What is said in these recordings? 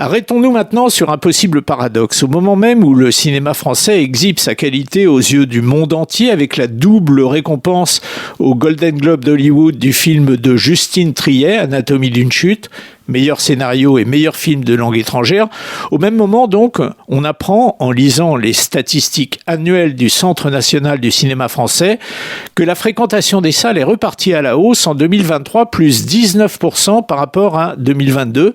Arrêtons-nous maintenant sur un possible paradoxe. Au moment même où le cinéma français exhibe sa qualité aux yeux du monde entier avec la double récompense au Golden Globe d'Hollywood du film de Justine Triet, Anatomie d'une chute, meilleur scénario et meilleur film de langue étrangère. Au même moment donc, on apprend en lisant les statistiques annuelles du Centre national du cinéma français que la fréquentation des salles est repartie à la hausse en 2023, plus 19% par rapport à 2022,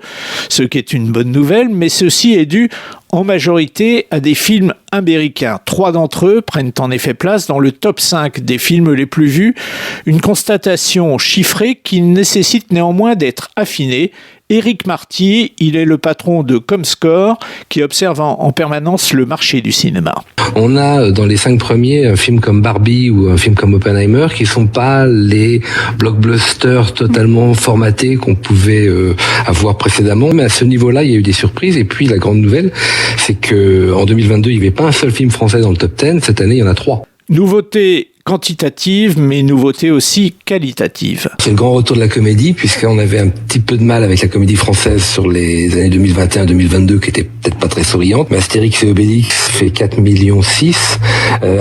ce qui est une bonne nouvelle, mais ceci est dû en majorité à des films américains. 3 d'entre eux prennent en effet place dans le top 5 des films les plus vus, une constatation chiffrée qui nécessite néanmoins d'être affinée. Éric Marty, il est le patron de Comscore qui observe en permanence le marché du cinéma. On a dans les 5 premiers un film comme Barbie ou un film comme Oppenheimer qui sont pas les blockbusters totalement formatés qu'on pouvait avoir précédemment, mais à ce niveau-là, il y a eu des surprises. Et puis la grande nouvelle, c'est que en 2022, il n'y avait pas un seul film français dans le top 10. Cette année, il y en a 3. Nouveauté quantitative, mais nouveauté aussi qualitative. C'est le grand retour de la comédie, puisqu'on avait un petit peu de mal avec la comédie française sur les années 2021-2022, qui était peut-être pas très souriante. Mais Astérix et Obélix fait 4,6 millions.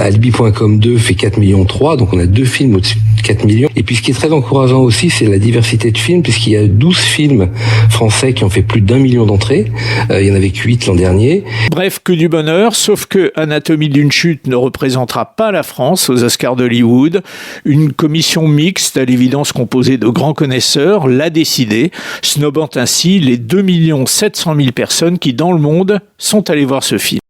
Alibi.com 2 fait 4,3 millions. Donc on a 2 films au-dessus de 4 millions. Et puis ce qui est très encourageant aussi, c'est la diversité de films, puisqu'il y a 12 films français qui ont fait plus d'1 million d'entrées. Il y en avait que 8 l'an dernier. Bref, que du bonheur, sauf que Anatomie d'une chute ne représentera pas la France aux Oscars d'Hollywood. Une commission mixte, à l'évidence composée de grands connaisseurs, l'a décidé, snobant ainsi les 2 700 000 personnes qui, dans le monde, sont allées voir ce film.